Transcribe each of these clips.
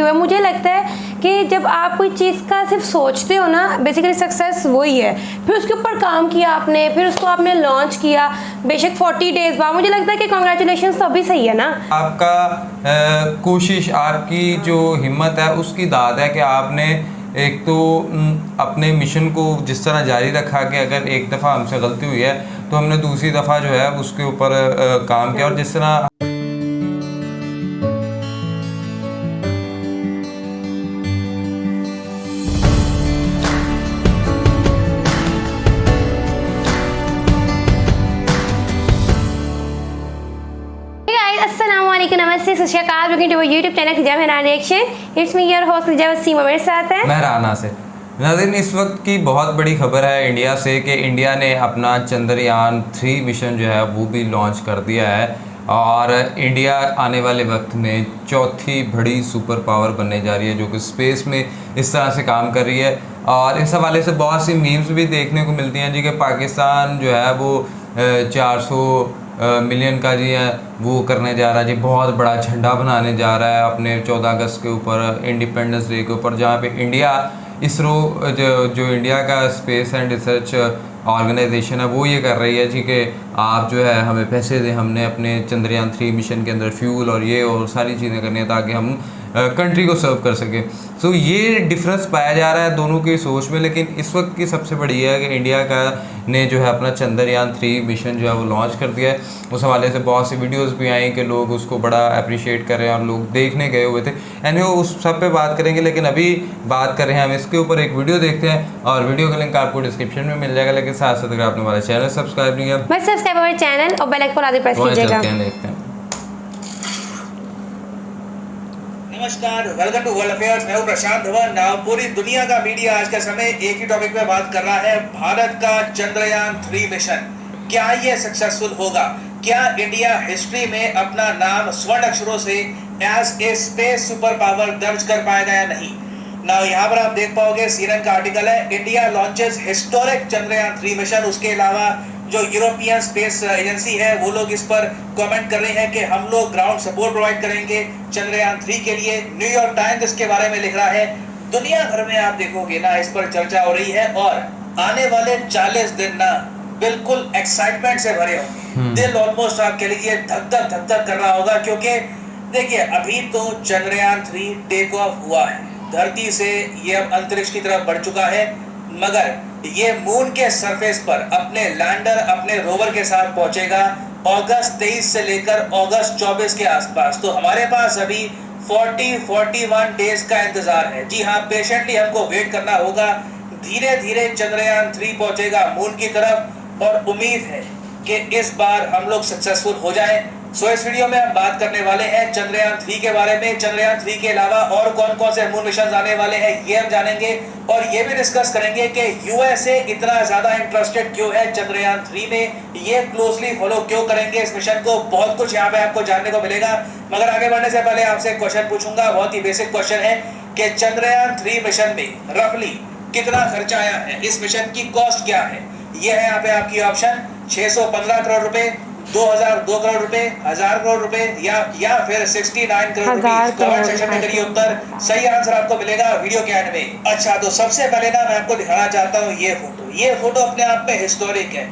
है। मुझे लगता है कि जब आप कोई चीज़ का सिर्फ सोचते हो ना, बेसिकली सक्सेस वही है। फिर उसके ऊपर काम किया आपने, फिर उसको आपने लॉन्च किया, बेशक 40 डेज बाद, मुझे लगता है कि कॉन्ग्रेचुलेशन तो अभी सही है ना। आपका कोशिश, आपकी जो हिम्मत है उसकी दाद है कि आपने एक तो अपने मिशन को जिस तरह जारी रखा कि अगर एक दफ़ा हमसे गलती हुई है तो हमने दूसरी दफ़ा जो है उसके ऊपर काम किया। और जिस तरह नमस्ते, सत श्री अकाल, welcome to YouTube channel Khizab है reaction. It's me your host Khizab Seema, मेरे साथ है महराना से। नाज़रीन, इस वक्त की बहुत बड़ी खबर है इंडिया से कि इंडिया ने अपना चंद्रयान 3 मिशन जो है वो भी लॉन्च कर दिया है और इंडिया आने वाले वक्त में चौथी बड़ी सुपर पावर बनने जा रही है जो कि स्पेस में इस तरह से काम कर रही है। और इस हवाले से बहुत सी मीम्स भी देखने को मिलती हैं जी कि पाकिस्तान जो है वो 400 मिलियन का जी है वो करने जा रहा है जी, बहुत बड़ा झंडा बनाने जा रहा है अपने 14 अगस्त के ऊपर, इंडिपेंडेंस डे के ऊपर, जहाँ पे इंडिया इसरो जो इंडिया का स्पेस एंड रिसर्च ऑर्गेनाइजेशन है वो ये कर रही है जी कि आप जो है हमें पैसे दें, हमने अपने चंद्रयान 3 मिशन के अंदर फ्यूल और ये और सारी चीज़ें करनी है ताकि हम कंट्री को सर्व कर सके। सो ये डिफरेंस पाया जा रहा है दोनों की सोच में। लेकिन इस वक्त की सबसे बड़ी है कि इंडिया का ने जो है अपना चंद्रयान 3 मिशन जो है वो लॉन्च कर दिया है। उस हवाले से बहुत सी वीडियोस भी आई कि लोग उसको बड़ा अप्रिशिएट कर रहे हैं और लोग देखने गए हुए थे। एनीवे उस सब पे बात करेंगे, लेकिन अभी बात कर रहे हैं हम इसके ऊपर एक वीडियो देखते हैं और वीडियो का लिंक आपको डिस्क्रिप्शन में मिल जाएगा। लेकिन साथ साथ अगर आपने हमारा चैनल सब्सक्राइब नहीं किया, बस सब्सक्राइब हमारे चैनल और बेल आइकन आदि प्रेस कीजिएगा। देखते हैं। नमस्कार, वेलकम टू वर्ल्ड अफेयर्स। मैं हूं प्रशांत धवन। पूरी दुनिया का मीडिया आज के समय एक ही टॉपिक पे बात कर रहा है, भारत का चंद्रयान 3 मिशन। क्या ये सक्सेसफुल होगा? क्या इंडिया हिस्ट्री में अपना नाम स्वर्ण अक्षरों से as a space super power दर्ज कर पाएगा या नहीं? ना यहाँ पर आप देख पाओगे CNN का आर्टिकल है, India launches historic Chandrayaan 3 mission. उसके अलावा जो यूरोपियन स्पेस एजेंसी है वो लोग इस पर कमेंट कर रहे हैं कि हम लोग ग्राउंड सपोर्ट प्रोवाइड करेंगे चंद्रयान 3 के लिए। न्यूयॉर्क टाइम्स इसके बारे में लिख रहा है। दुनिया भर में आप देखोगे ना इस पर चर्चा हो रही है और आने वाले 40 दिन ना बिल्कुल एक्साइटमेंट से भरे होंगे। दिल ऑलमोस्ट आप कह लीजिए धक धक कर रहा होगा, क्योंकि देखिए अभी तो चंद्रयान 3 टेक ऑफ हुआ है, धरती से ये अब अंतरिक्ष की तरफ बढ़ चुका है, मगर ये मून के सरफेस पर अपने लैंडर अपने रोवर के साथ पहुंचेगा अगस्त 23 से लेकर अगस्त 24 के आसपास। तो हमारे पास अभी 41 डेज का इंतजार है। जी हाँ, पेशेंटली हमको वेट करना होगा। धीरे धीरे चंद्रयान 3 पहुंचेगा मून की तरफ और उम्मीद है कि इस बार हम लोग सक्सेसफुल हो जाए। सो इस वीडियो में हम बात करने वाले हैं चंद्रयान 3 के बारे में। चंद्रयान 3 के अलावा और कौन कौन से मून मिशन आने वाले हैं ये हम जानेंगे और ये भी डिस्कस करेंगे कि यूएसए इतना ज्यादा इंटरेस्टेड क्यों है चंद्रयान 3 में, ये क्लोजली फॉलो क्यों करेंगे इस मिशन को। बहुत कुछ यहाँ पे आपको जानने को मिलेगा, मगर आगे बढ़ने से पहले आपसे क्वेश्चन पूछूंगा। बहुत ही बेसिक क्वेश्चन है कि चंद्रयान 3 मिशन में रफली कितना खर्चा आया है, इस मिशन की कॉस्ट क्या है। ये है यहाँ पे आपकी ऑप्शन 615 करोड़ रुपए, 2002 करोड़ रुपए, 1000 करोड़ रुपए या फिर 69 करोड़ रुपए। कमेंट सेक्शन में करिए उत्तर, सही आंसर आपको मिलेगा वीडियो के एंड में। अच्छा, तो सबसे पहले ना मैं आपको दिखाना चाहता हूँ ये फोटो। ये फोटो अपने आप में हिस्टोरिक है।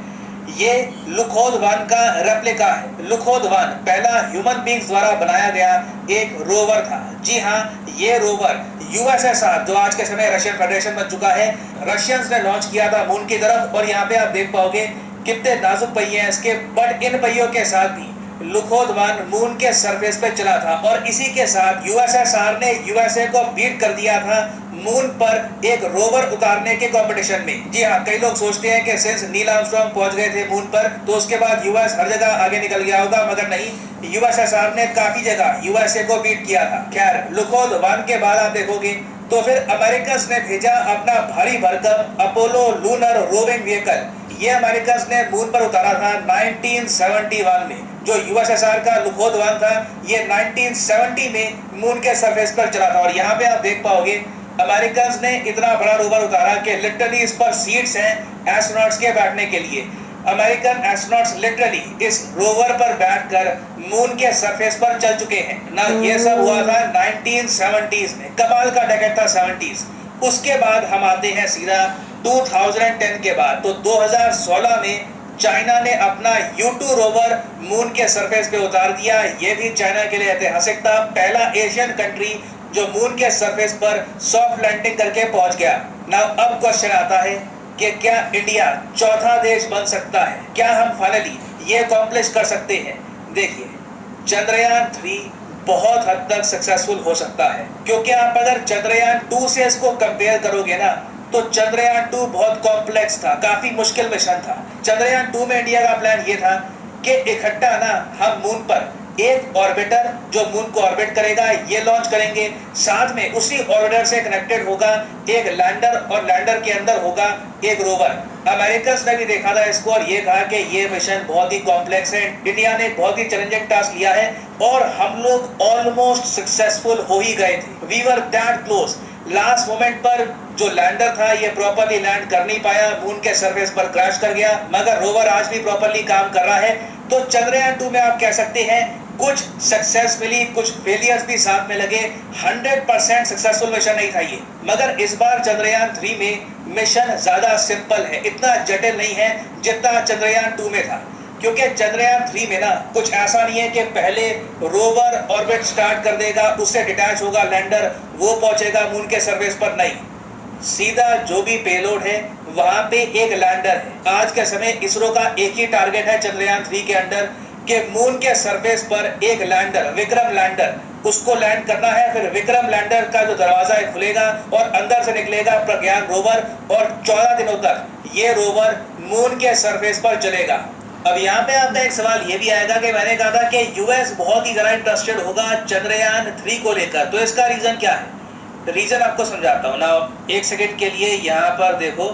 ये लुकोद 1 का रेप्लिका है। लुकोद 1 पहला ह्यूमन बींग्स द्वारा बनाया गया एक रोवर था। जी हाँ, ये रोवर यूएसएसआर जो आज के समय रशियन फेडरेशन बन चुका है, रशियंस ने लॉन्च किया था मून की तरफ। और यहाँ पे आप देख पाओगे कितने नाजुक पहिए हैं इसके, बट इन पहियों के साथ भी लुकोद 1 मून के सरफेस पे चला था और इसी के साथ यूएसएसआर ने यूएसए को बीट कर दिया था मून पर एक रोवर उतारने के कंपटीशन में। जी हाँ, कई लोग सोचते हैं कि सिंस नील आर्मस्ट्रांग पहुंच गए थे मून पर तो उसके बाद यूएस हर जगह आगे निकल गया होगा, मगर नहीं, यूएसएसआर ने काफी जगह यूएसए को बीट किया था। खैर, लुकोद 1 के बाद आप देखोगे तो फिर अमेरिकन्स ने भेजा अपना भारी भरकम अपोलो लूनर रोविंग व्हीकल। ये अमेरिकन्स ने मून पर उतारा था 1971 में। जो यूएसएसआर का लुकोद 1 था ये 1970 में मून के सरफेस पर चला था। और यहाँ पे आप देख पाओगे अमेरिकन्स ने इतना बड़ा रोवर उतारा कि लिटरली इस पर सीट्स हैं एस्ट्रोनॉट्स के बैठने के लिए। अमेरिकन एस्ट्रोनॉट्स लिटरली इस रोवर पर बैठकर मून के सरफेस पर चल चुके हैं ना। ये सब हुआ था 1970s में, कमाल का डेकेड था 70s। उसके बाद हम आते हैं सीधा 2010 के बाद। तो 2016 में चाइना ने अपना U2 रोवर मून के सरफेस पे उतार दिया। ये भी चाइना के लिए ऐतिहासिक था, पहला एशियन कंट्री जो मून के सरफेस पर सॉफ्ट लैंडिंग करके पहुंच गया। नाउ अब क्वेश्चन आता है कि क्या इंडिया चौथा देश बन सकता है? क्या हम फाइनली ये अकॉम्प्लिश कर सकते हैं? देखिए, चंद्रयान 3 बहुत हद तक सक्सेसफुल हो सकता है, क्योंकि आप अगर चंद्रयान 2 से इसको कंपेयर करोगे ना, तो चंद्रयान 2 बहुत कॉम्प्लेक्स था, काफी मुश्किल मिशन था। चंद्रयान 2 में इंडिया का प्लान ये था कि इकट्ठा ना हम मून पर एक ऑर्बिटर जो मून को ऑर्बिट करेगा ये लॉन्च करेंगे, साथ में उसी ऑर्बिटर से कनेक्टेड होगा एक लैंडर, और लैंडर के अंदर होगा एक रोवर। अमेरिकन ने भी देखा था इसको और ये कहा कि ये मिशन बहुत ही कॉम्प्लेक्स है, इंडिया ने बहुत ही चैलेंजिंग टास्क लिया है, और हम लोग ऑलमोस्ट सक्सेसफुल हो ही गए थे। We were that close. Last moment पर जो लैंडर था ये प्रॉपर्ली लैंड कर नहीं पाया, मून के सरफेस पर क्रैश कर गया, मगर रोवर आज भी प्रॉपर्ली काम कर रहा है। तो चंद्रयान 2 में आप कह सकते हैं कुछ सक्सेस मिली, कुछ फेलियर्स भी साथ में लगे। 100% सक्सेसफुल मिशन नहीं था ये, मगर इस बार चंद्रयान 3 में मिशन ज्यादा सिंपल है, इतना जटिल नहीं है जितना चंद्रयान 2 में था। क्योंकि चंद्रयान 3 में ना कुछ ऐसा नहीं है कि पहले रोवर ऑर्बिट स्टार्ट कर देगा, उससे डिटैच होगा लैंडर, वो पहुंचेगा मून के सरफेस पर। नहीं, सीधा जो भी पेलोड है वहां पे एक लैंडर है। आज के समय इसरो का एक ही टारगेट है चंद्रयान 3 के अंडर कि मून के सरफेस पर एक लैंडर, विक्रम लैंडर, उसको लैंड करना है। फिर विक्रम लैंडर का जो दरवाजा है खुलेगा और अंदर से निकलेगा प्रज्ञान रोवर, और 14 दिनों तक ये रोवर मून के सरफेस पर चलेगा। अब यहाँ पे आपका एक सवाल ये भी आएगा कि मैंने कहा था कि यूएस बहुत ही ज़्यादा इंटरेस्टेड होगा चंद्रयान 3 को लेकर, तो इसका रीज़न क्या है? रीज़न आपको समझाता हूँ ना। एक सेकंड के लिए यहाँ पर देखो,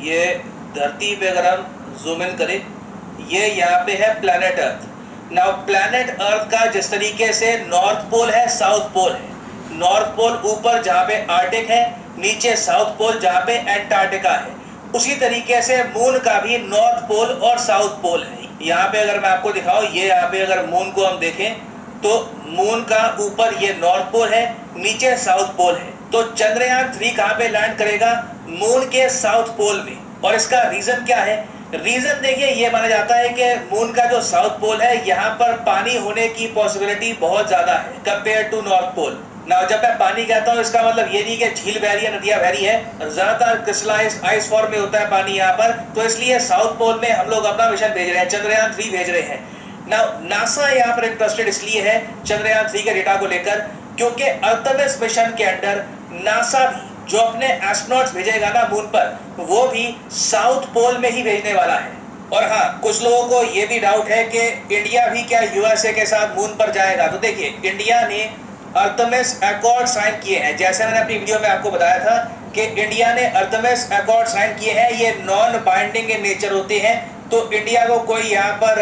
ये धरती पे अगर हम जूम इन करें, ये यहाँ पे है planet earth. Now planet earth का जिस तरीके से नॉर्थ पोल है, साउथ पोल है। नॉर्थ पोल ऊपर जहाँ पे आर्टिक है, नीचे साउथ पोल जहाँ पे एंटार्क्टिका है। उसी तरीके से मून का भी नॉर्थ पोल और साउथ पोल है। यहाँ पे अगर मैं आपको दिखाऊं, ये यहाँ पे अगर मून को हम देखें तो मून का ऊपर ये नॉर्थ पोल है, नीचे साउथ पोल है। तो चंद्रयान 3 कहाँ पे लैंड करेगा? मून के साउथ पोल में। और इसका रीजन क्या है? रीजन देखिए, ये माना जाता है कि मून का जो साउथ पोल है यहाँ पर पानी होने की पॉसिबिलिटी बहुत ज्यादा है कंपेयर टू नॉर्थ पोल। ना जब मैं पानी कहता हूँ इसका मतलब ये नहीं कि झील बह रही है, नदियां बह रही है, ज्यादातर क्रिस्टलाइज्ड आइस फॉर्म में होता है पानी यहाँ पर। तो इसलिए साउथ पोल में हम लोग अपना मिशन भेज रहे हैं, चंद्रयान 3 भेज रहे हैं। ना नासा यहाँ पर इंटरेस्टेड इसलिए है चंद्रयान 3 के डेटा को लेकर, क्योंकि अर्थमिस मिशन के अंडर नासा भी जो अपने एस्ट्रोनॉट्स भेजेगा ना मून पर, वो भी साउथ पोल में ही भेजने वाला है। और हाँ, कुछ लोगों को ये भी डाउट है कि इंडिया भी क्या यूएसए के साथ मून पर जाएगा। तो देखिए, इंडिया ने अर्थमिस अकॉर्ड साइन किए हैं। जैसे मैंने अपनी वीडियो में आपको बताया था कि इंडिया ने अर्थमिस अकॉर्ड साइन किए हैं, ये नॉन बाइंडिंग इन नेचर होते हैं। तो इंडिया को कोई यहाँ पर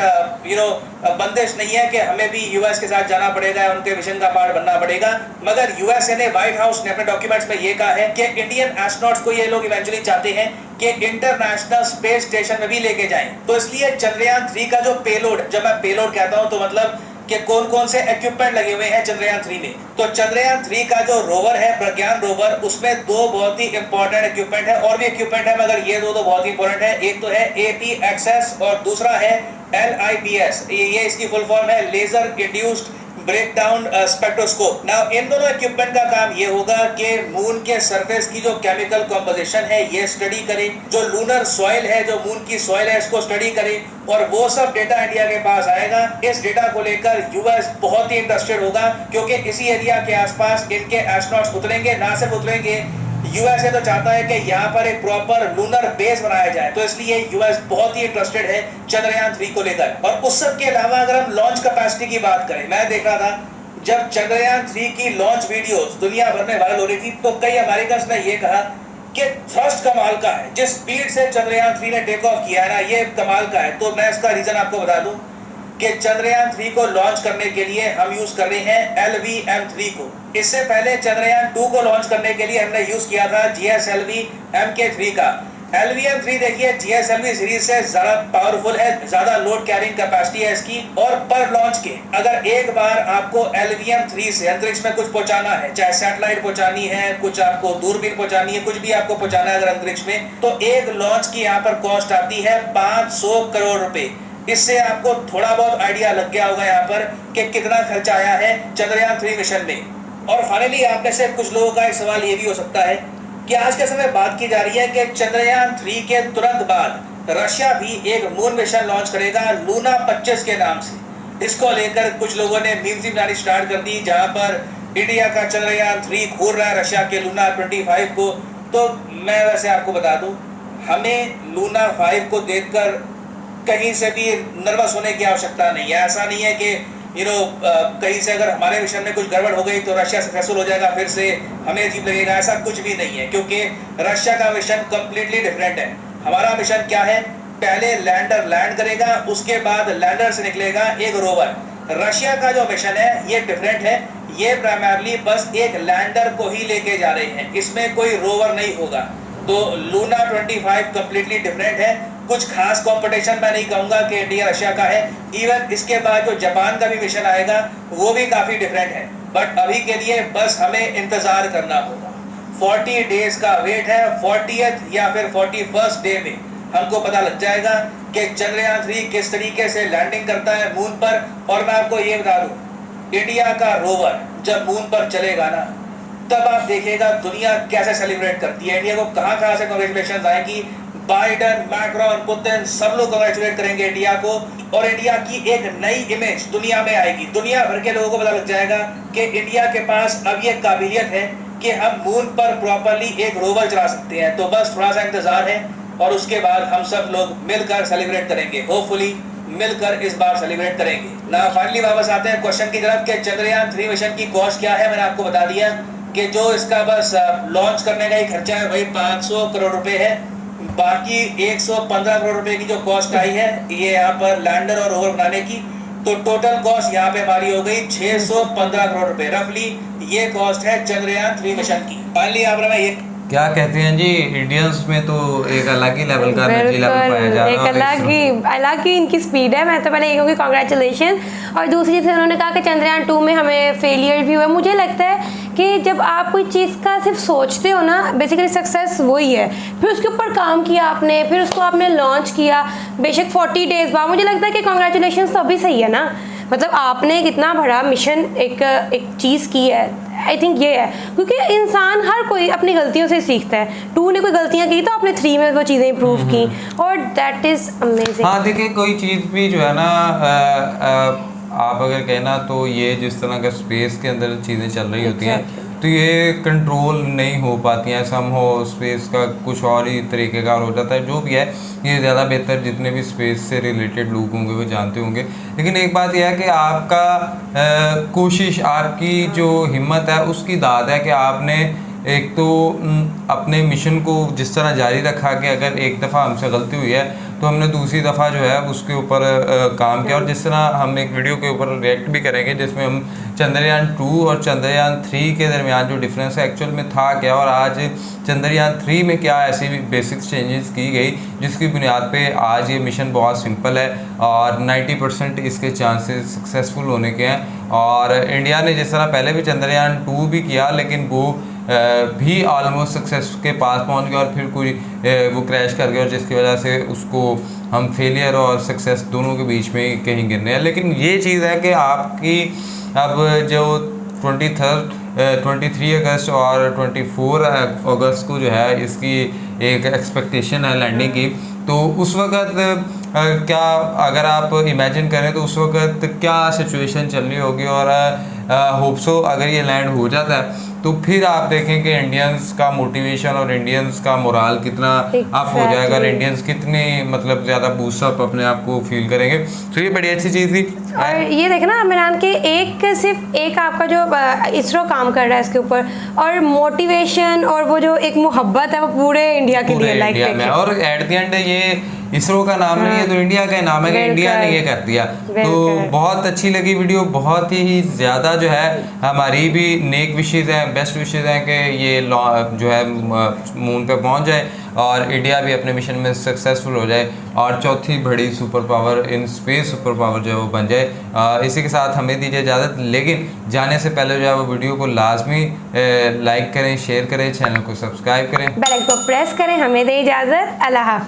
बंदिश नहीं है कि हमें भी यूएस के साथ जाना पड़ेगा, उनके मिशन का पार्ट बनना पड़ेगा। मगर यूएसए ने, व्हाइट हाउस ने अपने डॉक्यूमेंट्स में ये कहा है कि इंडियन एस्ट्रोनॉट्स को ये लोग इवेंचुअली चाहते हैं कि इंटरनेशनल स्पेस स्टेशन में भी लेके जाएं। तो इसलिए चंद्रयान 3 का जो पेलोड, जब मैं पेलोड कहता हूँ तो मतलब कि कौन कौन से इक्विपमेंट लगे हुए हैं चंद्रयान 3 में। तो चंद्रयान 3 का जो रोवर है, प्रज्ञान रोवर, उसमें 2 बहुत ही इंपॉर्टेंट इक्विपमेंट है, और भी इक्विपमेंट है मगर ये दो तो बहुत ही इंपॉर्टेंट है। एक तो है APXS और दूसरा है LIBS। ये इसकी फुल फॉर्म है, laser induced breakdown spectroscope. Now इन दोनों इक्विपमेंट का काम ये होगा कि मून के सरफेस की जो केमिकल कॉम्पोजिशन है ये स्टडी करें, जो लूनर सॉइल है, जो मून की सॉइल है, इसको स्टडी करें, और वो सब डेटा इंडिया के पास आएगा। इस डेटा को लेकर यूएस बहुत ही इंटरेस्टेड होगा, क्योंकि इसी एरिया के आसपास इनके एस्ट्रोनॉट्स उतरेंगे। ना सिर्फ उतरेंगे, यूएसए तो चाहता है कि यहाँ पर एक प्रॉपर लूनर बेस बनाया जाए, तो इसलिए यूएस बहुत ही इंटरेस्टेड है चंद्रयान 3 को लेकर। और उस सब के अलावा अगर हम लॉन्च कैपेसिटी की बात करें, मैं देख रहा था जब चंद्रयान 3 की लॉन्च वीडियोस दुनिया भर में वायरल हो रही थी, तो कई अमेरिकन्स ने ये कहा कि थ्रस्ट कमाल का है, जिस स्पीड से चंद्रयान 3 ने टेक ऑफ किया है ना, ये कमाल का है। तो मैं इसका रीजन आपको बता दूं कि चंद्रयान 3 को लॉन्च करने के लिए हम यूज कर रहे हैं LVM-3 को। इससे पहले चंद्रयान 2 को लॉन्च करने के लिए हमने यूज किया था GSLV-MK3 का। LVM-3 देखिए GSLV सीरीज से ज्यादा पावरफुल है, ज्यादा लोड कैरिंग कैपेसिटी है इसकी, और पर लॉन्च के अगर एक बार आपको LVM-3 से अंतरिक्ष में कुछ पहुंचाना है, चाहे सैटेलाइट पहुंचानी है, कुछ आपको दूरबीन पहुंचानी है, कुछ भी आपको पहुंचाना है अगर अंतरिक्ष में, तो एक लॉन्च की यहाँ पर कॉस्ट आती है 500 करोड़ रुपए। इससे आपको थोड़ा बहुत आइडिया लग गया होगा यहाँ पर कि कितना खर्चा आया है चंद्रयान 3 मिशन में। और फाइनली आप में से कुछ लोगों का एक सवाल ये भी हो सकता है कि आज के समय बात की जा रही है कि चंद्रयान 3 के तुरंत बाद रशिया भी एक मून मिशन लॉन्च करेगा लूना 25 के नाम से। इसको लेकर कुछ लोगों ने मीम्स बनानी स्टार्ट कर दी, जहां पर इंडिया का चंद्रयान 3 घूर रहा है रशिया के लूना 25 को। तो मैं वैसे आपको बता दूं, हमें लूना 5 को देखकर कहीं से भी नर्वस होने की आवश्यकता नहीं है। ऐसा नहीं है कि कहीं से अगर हमारे मिशन में कुछ गड़बड़ हो गई तो रशिया सक्सेसफुल हो जाएगा, फिर से हमें अजीब लगेगा, ऐसा कुछ भी नहीं है, क्योंकि रशिया का मिशन कम्प्लीटली डिफरेंट है। हमारा मिशन क्या है, पहले लैंडर लैंड करेगा, उसके बाद लैंडर से निकलेगा एक रोवर। रशिया का जो मिशन है ये डिफरेंट है, ये प्राइमरली बस एक लैंडर को ही लेके जा रहे हैं, इसमें कोई रोवर नहीं होगा। तो लूना 25 कम्प्लीटली डिफरेंट है। कुछ खास कंपटीशन मैं नहीं कहूंगा कि इंडिया रशिया का है। इवन इसके बाद जो जापान का भी मिशन आएगा वो भी काफी डिफरेंट है। बट अभी के लिए बस हमें इंतजार करना होगा। 40 डेज का वेट है, 40th या फिर 41st डे में हमको पता लग जाएगा कि चंद्रयान 3 किस तरीके से लैंडिंग करता है मून पर। और मैं आपको ये बता दूं, इंडिया का रोवर जब मून पर चलेगा ना, तब आप देखिएगा दुनिया कैसे सेलिब्रेट करती है। इंडिया को कहाँ से कांग्रेचुलेशन आएगी। बाइडन, मैक्रोन, पुतिन सब लोग कांग्रेचुलेट करेंगे इंडिया को, और इंडिया की एक नई इमेज दुनिया में आएगी। दुनिया भर के लोगों को पता लग जाएगा कि इंडिया के पास अब ये काबिलियत है कि हम मून पर प्रॉपरली एक रोवर चला सकते हैं। तो बस थोड़ा सा इंतजार है और उसके बाद हम सब लोग मिलकर सेलिब्रेट करेंगे। होपफुली मिलकर इस बार सेलिब्रेट करेंगे ना। फाइनली वापस आते हैं क्वेश्चन की तरफ कि चंद्रयान 3 मिशन की कॉस्ट क्या है। मैंने आपको बता दिया कि जो इसका बस लॉन्च करने का ही खर्चा है वही 500 करोड़ रुपए है। बाकी 115 करोड़ रुपए की जो कॉस्ट आई है ये यहाँ पर लैंडर और रोवर बनाने की, तो टोटल कॉस्ट यहाँ पे हमारी हो गई 615 करोड़ रुपए। रफली ये कॉस्ट है चंद्रयान 3 मिशन की। फाइनली यहाँ पर मैं ये क्या कहते हैं जी, इंडियंस में तो एक अलग ही लेवल का एनर्जी लेवल पाया जा रहा है, एक अलग ही इनकी स्पीड है। मैं तो पहले ये कहूँगी कांग्रेचुलेशन। और दूसरी चीज़ उन्होंने कहा कि चंद्रयान 2 में हमें फेलियर भी हुआ। मुझे लगता है कि जब आप कोई चीज़ का सिर्फ सोचते हो ना, बेसिकली सक्सेस वही है। फिर उसके ऊपर काम किया आपने, फिर उसको आपने लॉन्च किया, बेशक 40 डेज बाद, मुझे लगता है कि कांग्रेचुलेशन तो अभी सही है ना। मतलब आपने कितना बड़ा मिशन एक चीज़ की है। आई थिंक ये है, क्योंकि इंसान हर कोई अपनी गलतियों से सीखता है। 2 ने कोई गलतियां की तो आपने 3 में वो चीज़ें इंप्रूव की, और दैट इज़ अमेजिंग। हाँ देखिए, कोई चीज़ भी जो है ना, आप अगर कहना तो ये जिस तरह का स्पेस के अंदर चीज़ें चल रही होती हैं तो ये कंट्रोल नहीं हो पाती हैं। सम हो स्पेस का कुछ और ही तरीके का हो जाता है। जो भी है ये ज़्यादा बेहतर, जितने भी स्पेस से रिलेटेड लोग होंगे वो जानते होंगे। लेकिन एक बात यह है कि आपका कोशिश, आपकी जो हिम्मत है उसकी दाद है कि आपने एक तो अपने मिशन को जिस तरह जारी रखा कि अगर एक दफ़ा हमसे गलती हुई है तो हमने दूसरी दफ़ा जो है उसके ऊपर काम किया। और जिस तरह हम एक वीडियो के ऊपर रिएक्ट भी करेंगे जिसमें हम चंद्रयान 2 और चंद्रयान 3 के दरमियान जो डिफरेंस है एक्चुअल में था क्या, और आज चंद्रयान 3 में क्या ऐसी बेसिक चेंजेस की गई जिसकी बुनियाद पे आज ये मिशन बहुत सिंपल है और 90% इसके चांसेस सक्सेसफुल होने के हैं। और इंडिया ने जिस तरह पहले भी चंद्रयान 2 भी किया लेकिन वो भी ऑलमोस्ट सक्सेस के पास पहुंच गया और फिर कोई वो क्रैश कर गया, और जिसकी वजह से उसको हम फेलियर और सक्सेस दोनों के बीच में कहीं गिरने हैं। लेकिन ये चीज़ है कि आपकी अब जो 23 अगस्त और 24 अगस्त को जो है इसकी एक एक्सपेक्टेशन है लैंडिंग की, तो उस वक्त क्या अगर आप इमेजिन करें तो उस वक्त क्या सिचुएशन चल रही होगी। और होप सो अगर ये लैंड हो जाता है तो फिर आप देखें कि इंडियंस का मोटिवेशन और इंडियंस का मोराल कितना अप हो जाएगा, और इंडियंस कितने मतलब ज़्यादा बूस्टअप अपने आप को फील करेंगे। तो ये बड़ी अच्छी चीज़ थी। और ये देखना इमरान के सिर्फ एक आपका जो इसरो काम कर रहा है इसके ऊपर, और मोटिवेशन और वो जो एक मोहब्बत है वो पूरे इंडिया के लिए लाइक में। और एट द एंड ये इसरो का नाम नहीं है तो इंडिया का नाम है कि इंडिया ने ये कर दिया। तो बहुत अच्छी लगी वीडियो, बहुत ही ज़्यादा जो है हमारी भी नेक विशेज़ हैं, बेस्ट विशेज़ हैं कि ये जो है मून पे पहुंच जाए और इंडिया भी अपने मिशन में सक्सेसफुल हो जाए और चौथी बड़ी super power in space super power जो है वो बन जाए। इसी के साथ हमें दीजिए इजाज़त, लेकिन जाने से पहले जो है वो वीडियो को लाजमी लाइक करें, शेयर करें, चैनल को सब्सक्राइब करें, बेल आइकन को प्रेस करें। हमें दे इजाज़त। अल्लाह हाफ़िज़।